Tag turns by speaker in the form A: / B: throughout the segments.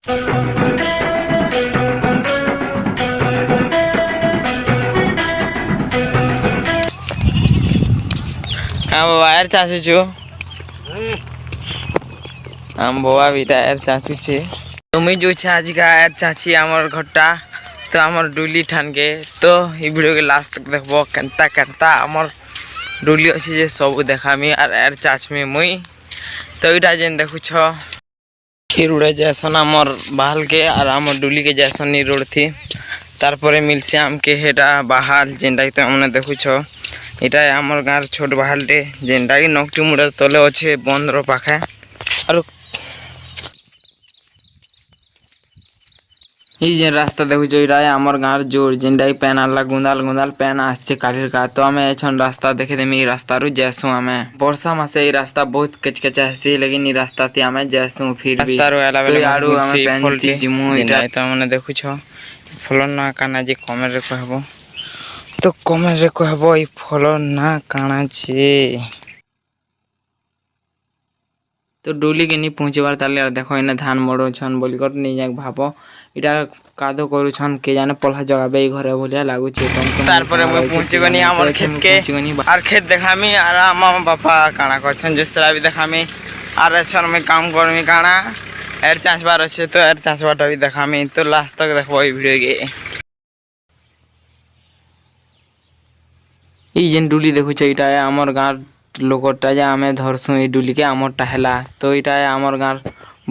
A: हाँ बाबा यार चाचू छो हम बाबा बेटा यार चाचू छे तुम्हें जो छे आज का यार चाची आमर घटा तो आमर डुली ठान के तो ये वीडियो के लास्ट तक देखबो केनता केनता आमर डुली अच्छे जे सब देखामी और यार चाच में मुई तो इटा जेन देखु छ खीर उड़े जैसन आमर बाहल के और आमर डुली के जैसन नी रोड थी तारपरे मिलसे आम के हेटा बाहल जेनटा तो हमने देखु छ এটা আমার গাঁর ছোট বাহালটে যেটা কি নকটি মুড়ার তলে আছে বন্ধর পাখা আর এই যে রাস্তা দেখুছ এটা আমার গাঁর জোর যেটা প্যান আল্লাহ গুন্দাল গুন্দাল প্যান আসছে কালির কা তো আমি এখন রাস্তা দেখে দেমি এই রাস্তারু যাইসু আমি বর্ষা মাসে এই রাস্তা বহুত কেচকেচা হেসি লেকিন এই রাস্তাতে আমি যাইসু ফির भी রাস্তারু এলাবেলে আরু আমি প্যানটি জিমু এটা তো মানে দেখুছ ফলন না কানা যে কমে রে কহব तो कमेंट रे कहबो ई फल ना काना छे तो डोली के नी पहुंचेबार ताले देखो इने धान मड़ो छन बोली कर नहीं जाक भाबो इटा कादो करू छन के जाने पलहा जगाबे ई घरे बोलिया लागु छे तार परे मैं पहुंचे गनी हमर खेत के और खेत देखामी और मामा पापा काना करछन जेसरा भी देखामी और छन में काम करमी काना एर चांस बार छे तो एर चांस बाटा भी देखामी तो लास्ट तक देखबो ई वीडियो के এই যেন ডুলি দেখুছ এটা আমার গাঁর লোকটা যে আমি ধরছু এই ডুলিকে আমারটা হেলা তো এটা আমার গাঁর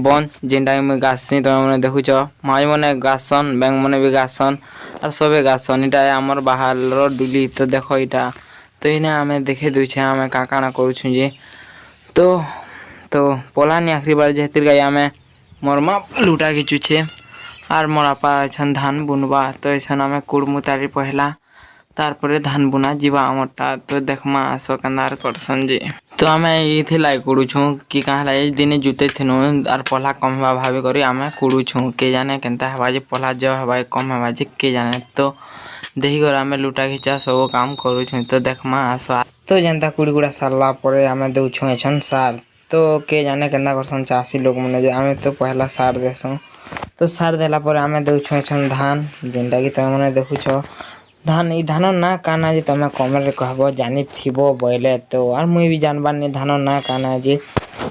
A: বন যেটা আমি গাছছি তুমি মানে দেখুছ মাছ মানে গাছন ব্যাং মানে বি গাছন আর সবে গাছন এটা আমার বাহালর ডুলি তো দেখো এটা তো এনে আমি দেখে দইছে আমি কাকানা করছু যে তো তো পলানি আখরি বার যেতির গাই আমি মোর মা লুটা ঘিচুছে আর মোর আপা এছন ধান বুনবা তো এছন আমি কুড়মু তারি পহলা तारपरे धान बुना जीवा आमरटा तो देखमा आसो कंदार करसन जे तो आमे इथे लाई कुडू छु कि काहला ए दिने जुते थेनु आर पला कम हवा भाबे करी आमे कुडू छु के जाने केनता हवा जे पला ज हवा कम हवा जे के जाने तो देही घर आमे लुटा घिचा सब काम करू छु तो देखमा आसो तो जनता कुडी गुडा सारला परे आमे दउ छु एछन सार तो के जाने केनता करसन चासी लोग मने जे आमे तो पहला सार देसु तो सार देला परे आमे दउ छु एछन धान जेनटा कि तमे मने देखु छ धान ई धान ना काना जे तमे कमेंट रे कहबो जानि थिबो बोले तो और मुई भी जानबार नि धान ना काना जे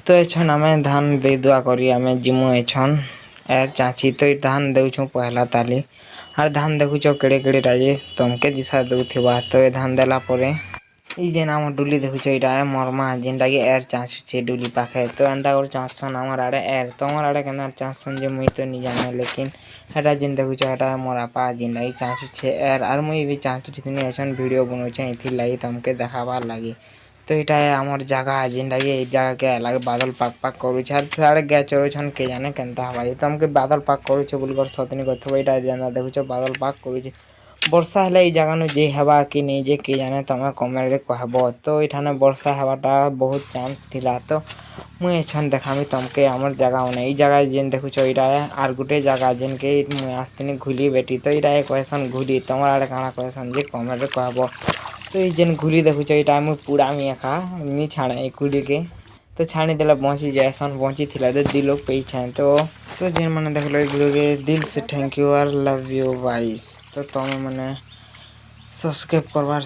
A: तो एछन आमे धान दे दुआ करी आमे जिमु एछन एर चाची तो धान देउछु पहला ताली और धान देखुछ केड़े केड़े राजे तमके दिशा दउथिबा तो ए धान देला परे ई जेन आम डुली देखुछ इटा मरमा जेनटा कि एर चाचु छे डुली पाखे तो एंता कर चासन हमर आड़े एर तमर आड़े केना चासन जे मुई तो नि जाने लेकिन हेटा जेन देखुछ हेटा मोर आपा जेनटा कि चाचु छे एर और मुई भी चाचु छिने एछन वीडियो बनोछे इथि लागि तमके देखाबार लागि तो इटा हमर जगह जेनटा कि ए जगह के अलग बादल पाक पाक करू छ सारे गे चोरो छन के जाने केनता हवा तमके बादल पाक करू छ बुलगर सतनी कथबो इटा जेना देखुछ बादल पाक करू छ वर्षा हेले ई जगह जे हवा कि नहीं जे के जाने तमे कमेंट रे कहबो तो इठाने वर्षा हवाटा बहुत चांस थिला तो मुई एछन देखामी तमके हमर जगह नै ई जगह जेन देखुछ इटा आर गुटे जगह जेन के मुई आस्तिनी घुली बेटी तो इटा क्वेश्चन घुली तमर आड़े काना क्वेश्चन जे कमेंट रे कहबो तो ई जेन घुली देखुछ इटा मुई पूरा मियाखा नि छाणे ई घुली के तो छाणी देला बंची जैसन बंची थिला दे दिलो पे छान तो जेन माने देखलो वीडियो के दिल से थैंक यू और लव यू गाइस तो तमे माने सब्सक्राइब करवार